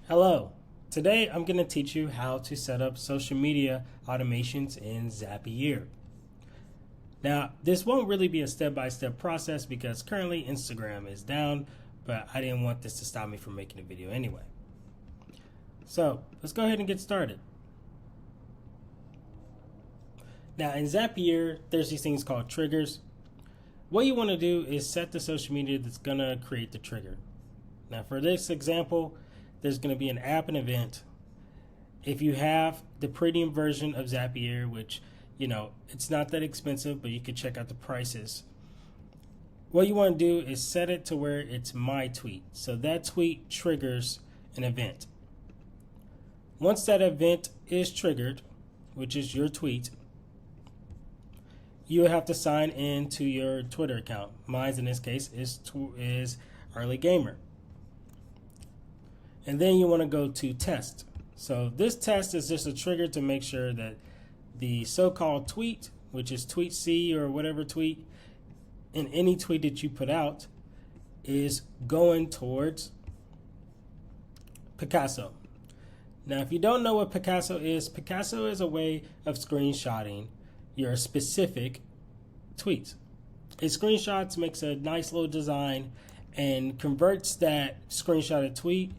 Hello. Today I'm going to teach you how to set up social media automations in Zapier. Now, this won't really be a step-by-step process because currently Instagram is down, but I didn't want this to stop me from making a video anyway. So let's go ahead and get started. Now in Zapier, there's these things called triggers. What you want to do is set the social media that's going to create the trigger. Now for this example, there's going to be an app and event. If you have the premium version of Zapier, which, it's not that expensive, but you can check out the prices. What you want to do is set it to where it's my tweet. So that tweet triggers an event. Once that event is triggered, which is your tweet, you have to sign in to your Twitter account. Mine in this case is Early Gamer. And then you want to go to test. So this test is just a trigger to make sure that the so-called tweet, which is tweet C or whatever tweet, in any tweet that you put out, is going towards Picasso. Now, if you don't know what Picasso is a way of screenshotting your specific tweets. It screenshots, makes a nice little design, and converts that screenshotted tweet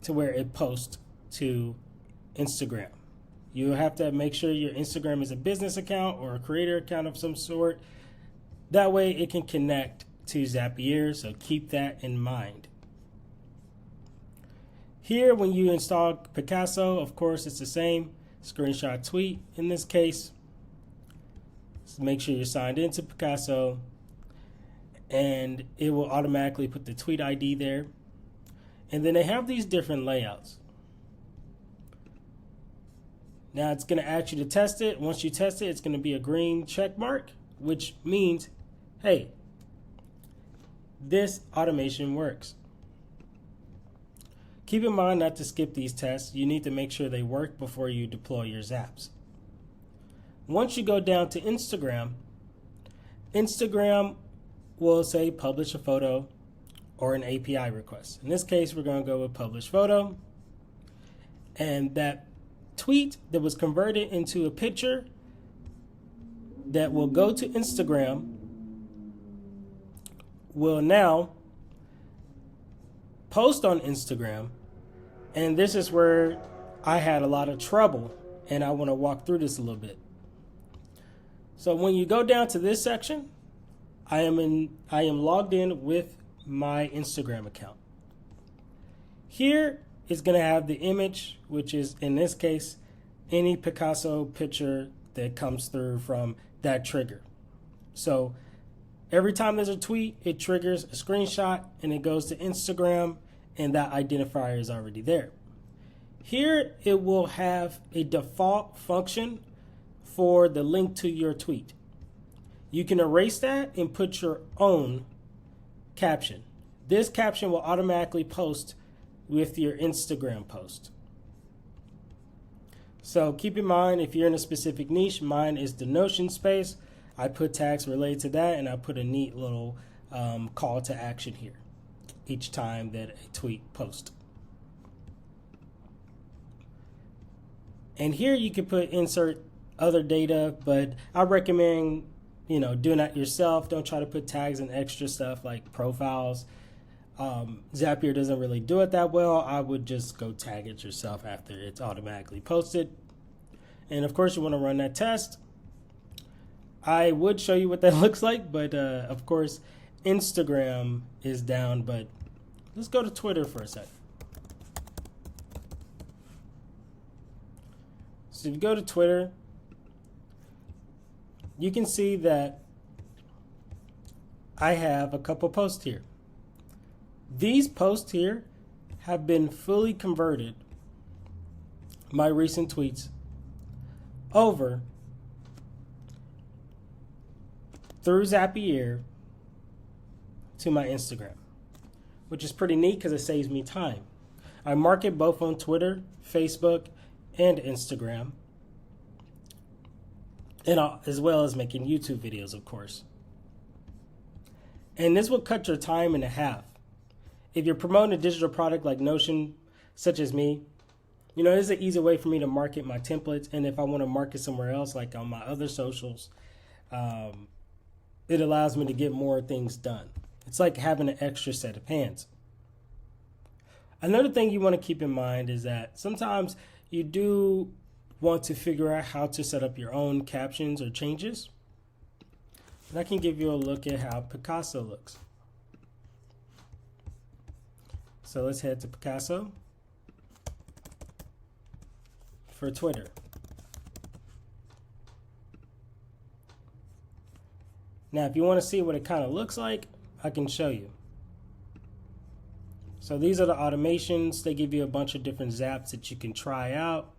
to where it posts to Instagram. You have to make sure your Instagram is a business account or a creator account of some sort. That way it can connect to Zapier, so keep that in mind. Here, when you install Picasso, of course, it's the same screenshot tweet. In this case, so make sure you're signed into Picasso, and it will automatically put the tweet ID there. And then they have these different layouts. Now it's going to ask you to test it. Once you test it, it's going to be a green check mark, which means, hey, this automation works. Keep in mind not to skip these tests. You need to make sure they work before you deploy your Zaps. Once you go down to Instagram will say publish a photo or an API request. In this case, we're going to go with publish photo. And that tweet that was converted into a picture that will go to Instagram will now post on Instagram. And this is where I had a lot of trouble, and I want to walk through this a little bit. So when you go down to this section, I am logged in with my Instagram account. Here is going to have the image, which is in this case any Picasso picture that comes through from that trigger. So every time there's a tweet, it triggers a screenshot and it goes to Instagram, and that identifier is already there. Here it will have a default function for the link to your tweet. You can erase that and put your own caption. This caption will automatically post with your Instagram post. So keep in mind, if you're in a specific niche, mine is the Notion space. I put tags related to that, and I put a neat little call to action here each time that a tweet posts. And here you can put insert other data, but I recommend doing that yourself. Don't try to put tags and extra stuff like profiles. Zapier doesn't really do it that well. I would just go tag it yourself after it's automatically posted. And of course, you want to run that test. I would show you what that looks like, but of course, Instagram is down. But let's go to Twitter for a second. So if you go to Twitter, you can see that I have a couple posts here. These posts here have been fully converted, my recent tweets, over through Zapier to my Instagram, which is pretty neat because it saves me time. I market both on Twitter, Facebook, and Instagram, and as well as making YouTube videos, of course. And this will cut your time in half. If you're promoting a digital product like Notion, such as me, this is an easy way for me to market my templates. And if I want to market somewhere else, like on my other socials, it allows me to get more things done. It's like having an extra set of hands. Another thing you want to keep in mind is that sometimes you do want to figure out how to set up your own captions or changes. And I can give you a look at how Picasso looks. So let's head to Picasso for Twitter. Now, if you want to see what it kind of looks like, I can show you. So these are the automations. They give you a bunch of different zaps that you can try out.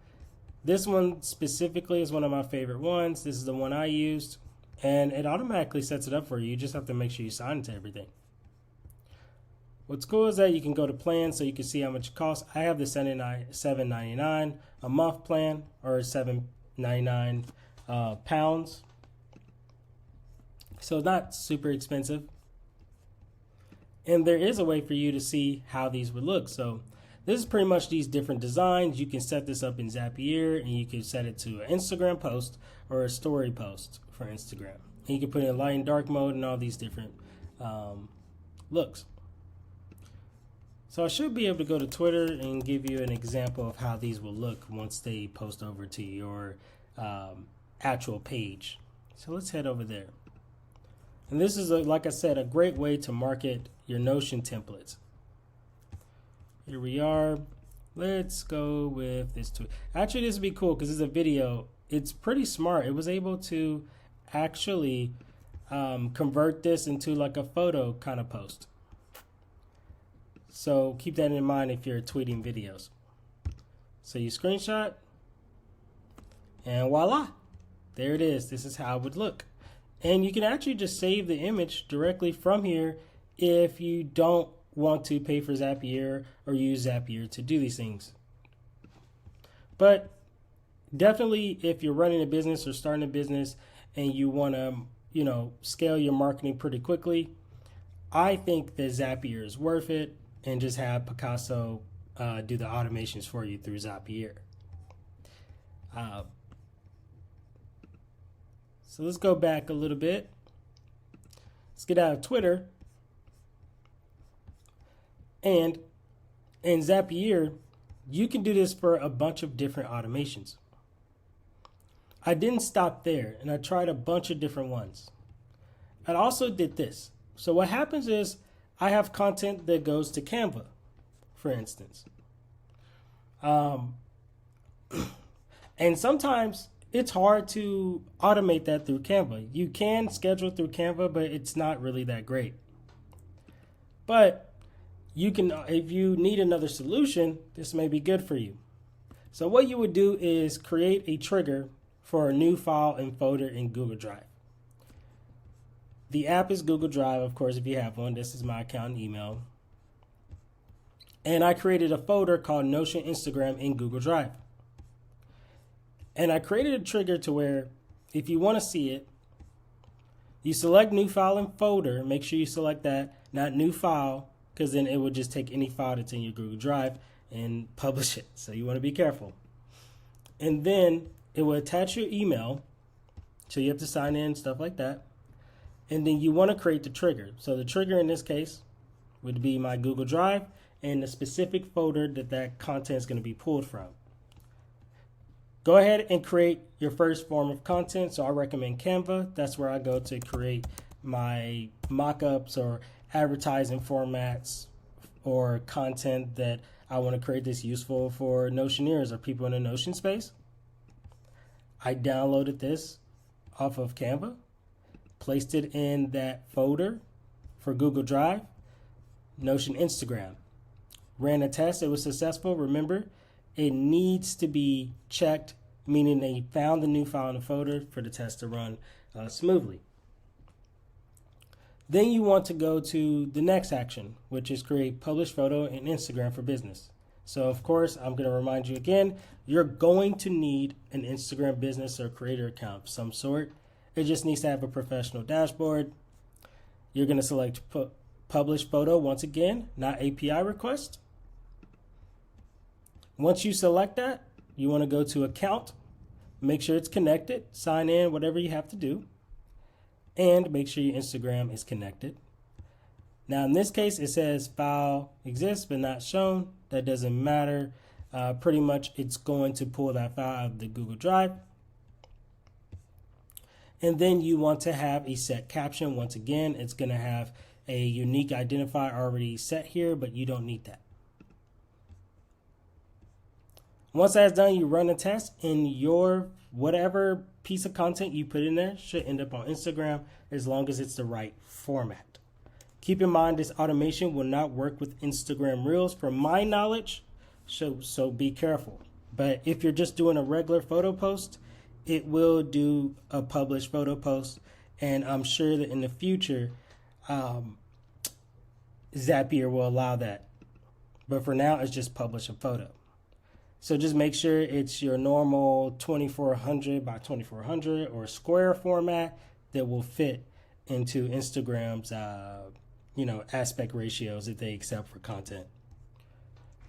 This one specifically is one of my favorite ones. This is the one I used, and it automatically sets it up for you. You just have to make sure you sign into everything. What's cool is that you can go to plans so you can see how much it costs. I have the $7.99 a month plan, or $7.99 pounds. So not super expensive. And there is a way for you to see how these would look. So this is pretty much these different designs. You can set this up in Zapier, and you can set it to an Instagram post or a story post for Instagram. And you can put it in light and dark mode and all these different looks. So I should be able to go to Twitter and give you an example of how these will look once they post over to your actual page. So let's head over there. And this is, like I said, a great way to market your Notion templates. Here we are. Let's go with this tweet. Actually, this would be cool because it's a video. It's pretty smart. It was able to actually convert this into like a photo kind of post. So keep that in mind if you're tweeting videos. So you screenshot, and voila, there it is. This is how it would look. And you can actually just save the image directly from here if you don't want to pay for Zapier or use Zapier to do these things. But definitely if you're running a business or starting a business and you want to, scale your marketing pretty quickly, I think that Zapier is worth it, and just have Picasso do the automations for you through Zapier. So let's go back a little bit. Let's get out of Twitter. And in Zapier, you can do this for a bunch of different automations. I didn't stop there, and I tried a bunch of different ones. I also did this. So what happens is I have content that goes to Canva, for instance. And sometimes it's hard to automate that through Canva. You can schedule through Canva, but it's not really that great. But you can, if you need another solution, this may be good for you. So what you would do is create a trigger for a new file and folder in Google Drive. The app is Google Drive, of course, if you have one. This is my account and email. And I created a folder called Notion Instagram in Google Drive. And I created a trigger to where if you want to see it, you select new file and folder. Make sure you select that, not new file, because then it will just take any file that's in your Google Drive and publish it. So you want to be careful. And then it will attach your email. So you have to sign in, stuff like that. And then you want to create the trigger. So the trigger in this case would be my Google Drive and the specific folder that content is going to be pulled from. Go ahead and create your first form of content. So I recommend Canva. That's where I go to create my mock-ups or advertising formats or content that I want to create that's useful for Notioneers or people in the Notion space. I downloaded this off of Canva, placed it in that folder for Google Drive, Notion Instagram. Ran a test, it was successful. Remember, it needs to be checked, meaning they found the new file in the folder for the test to run smoothly. Then you want to go to the next action, which is create publish photo in Instagram for business. So of course, I'm going to remind you again, you're going to need an Instagram business or creator account of some sort. It just needs to have a professional dashboard. You're going to select publish photo once again, not API request. Once you select that, you want to go to account, make sure it's connected, sign in, whatever you have to do, and make sure your Instagram is connected. Now in this case, it says file exists but not shown. That doesn't matter. Pretty much it's going to pull that file out of the Google Drive. And then you want to have a set caption. Once again, it's going to have a unique identifier already set here, but you don't need that. Once that's done, you run a test, and your whatever piece of content you put in there should end up on Instagram as long as it's the right format. Keep in mind this automation will not work with Instagram Reels from my knowledge, so be careful. But if you're just doing a regular photo post, it will do a published photo post, and I'm sure that in the future, Zapier will allow that. But for now, it's just publish a photo. So just make sure it's your normal 2400 by 2400 or square format that will fit into Instagram's aspect ratios that they accept for content.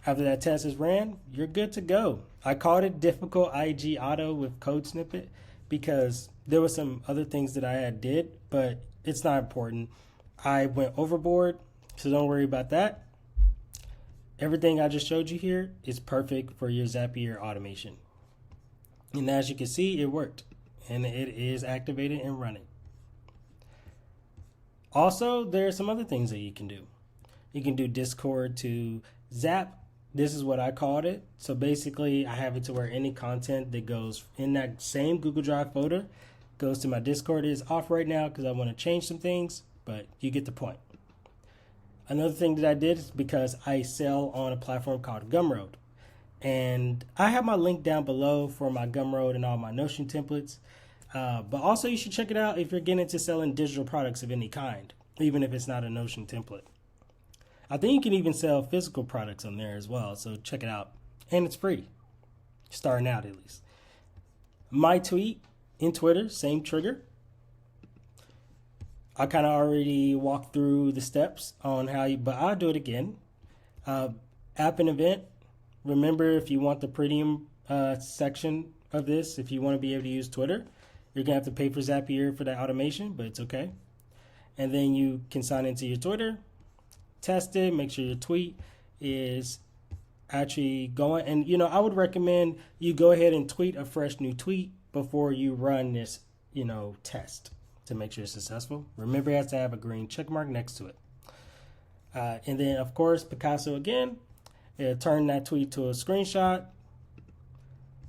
After that test is ran, you're good to go. I called it difficult IG auto with code snippet because there were some other things that I did, but it's not important. I went overboard, so don't worry about that. Everything I just showed you here is perfect for your Zapier automation. And as you can see, it worked, and it is activated and running. Also, there are some other things that you can do. You can do Discord to Zap. This is what I called it. So basically, I have it to where any content that goes in that same Google Drive folder goes to my Discord. It is off right now because I want to change some things, but you get the point. Another thing that I did is because I sell on a platform called Gumroad. And I have my link down below for my Gumroad and all my Notion templates. But also you should check it out if you're getting into selling digital products of any kind, even if it's not a Notion template. I think you can even sell physical products on there as well, so check it out. And it's free, starting out at least. My tweet in Twitter, same trigger. I kind of already walked through the steps on how but I'll do it again. App and event. Remember, if you want the premium section of this, if you want to be able to use Twitter, you're going to have to pay for Zapier for that automation, but it's okay. And then you can sign into your Twitter, test it, make sure your tweet is actually going. And, I would recommend you go ahead and tweet a fresh new tweet before you run this, test to make sure it's successful. Remember, it has to have a green check mark next to it. And then, of course, Picasso again. Turn that tweet to a screenshot.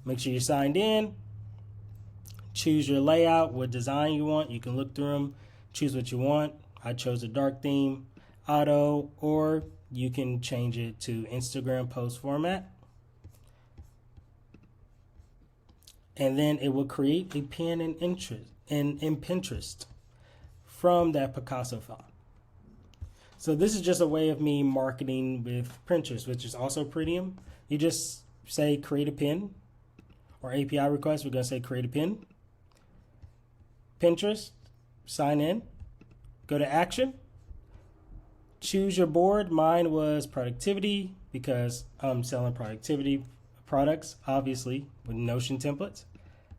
Make sure you're signed in. Choose your layout, what design you want. You can look through them, choose what you want. I chose a dark theme, auto, or you can change it to Instagram post format. And then it will create a pin in Pinterest from that Picasso file. So this is just a way of me marketing with Pinterest, which is also premium. You just say create a pin or API request. We're going to say create a pin. Pinterest, sign in, go to action, choose your board. Mine was productivity because I'm selling productivity products, obviously, with Notion templates.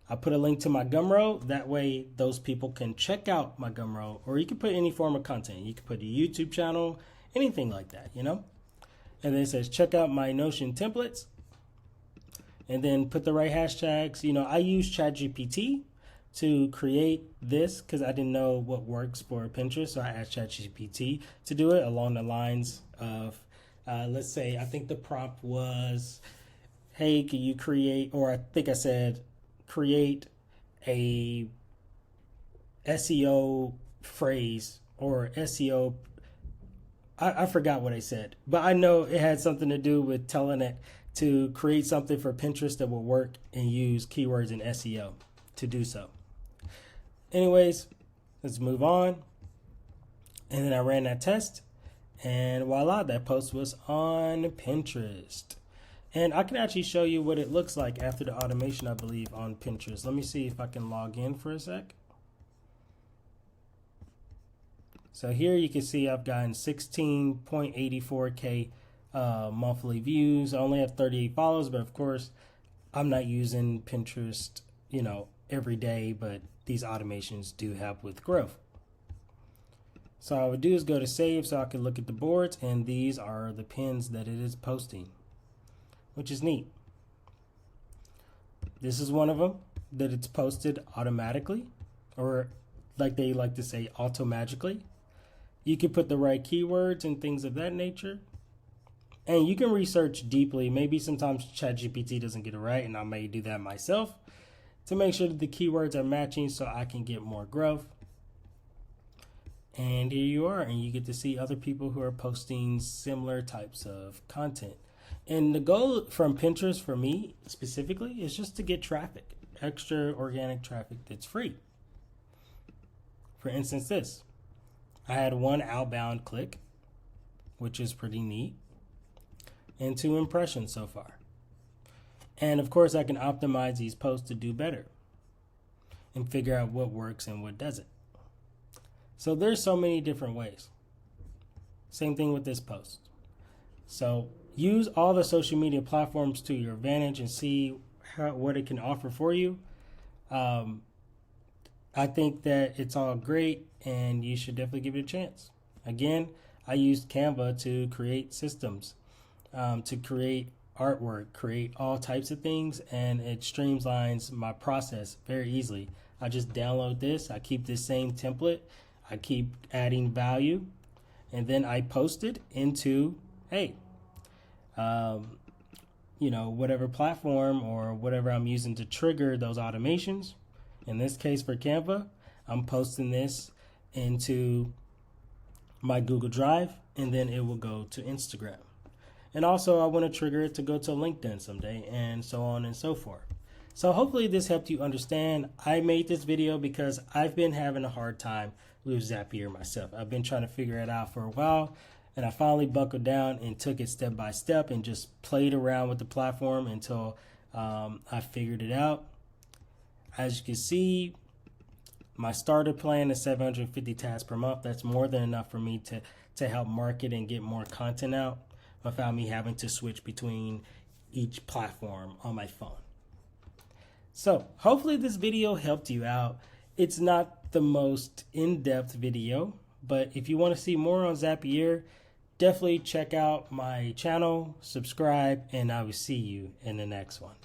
I put a link to my Gumroad. That way those people can check out my Gumroad, or you can put any form of content. You can put a YouTube channel, anything like that, And then it says check out my Notion templates, and then put the right hashtags. I use Chat GPT to create this because I didn't know what works for Pinterest. So I asked Chat GPT to do it along the lines of, let's say, I think the prompt was, hey, can you create, or I think I said, create a SEO phrase or SEO. I forgot what I said, but I know it had something to do with telling it to create something for Pinterest that will work and use keywords in SEO to do so. Anyways, let's move on. And then I ran that test, and voila, that post was on Pinterest. And I can actually show you what it looks like after the automation, I believe, on Pinterest. Let me see if I can log in for a sec. So here you can see I've gotten 16.84K monthly views. I only have 38 follows, but of course, I'm not using Pinterest, every day, but these automations do help with growth. So all I would do is go to save so I can look at the boards, and these are the pins that it is posting, which is neat. This is one of them that it's posted automatically, or like they like to say, automagically. You can put the right keywords and things of that nature. And you can research deeply. Maybe sometimes Chat GPT doesn't get it right, and I may do that myself to make sure that the keywords are matching so I can get more growth. And here you are, and you get to see other people who are posting similar types of content. And the goal from Pinterest for me specifically is just to get traffic, extra organic traffic that's free. For instance, this. I had one outbound click, which is pretty neat, and 2 impressions so far. And of course, I can optimize these posts to do better and figure out what works and what doesn't. So there's so many different ways. Same thing with this post. So use all the social media platforms to your advantage and see what it can offer for you. I think that it's all great, and you should definitely give it a chance. Again, I used Canva to create systems, to create artwork, create all types of things, and it streamlines my process very easily. I just download this, I keep this same template, I keep adding value, and then I post it into, whatever platform or whatever I'm using to trigger those automations. In this case for Canva, I'm posting this into my Google Drive, and then it will go to Instagram. And also I want to trigger it to go to LinkedIn someday, and so on and so forth. So hopefully this helped you understand. I made this video because I've been having a hard time with Zapier myself. I've been trying to figure it out for a while, and I finally buckled down and took it step by step and just played around with the platform until I figured it out. As you can see, my starter plan is 750 tasks per month. That's more than enough for me to help market and get more content out without me having to switch between each platform on my phone. So hopefully this video helped you out. It's not the most in-depth video, but if you want to see more on Zapier, definitely check out my channel, subscribe, and I will see you in the next one.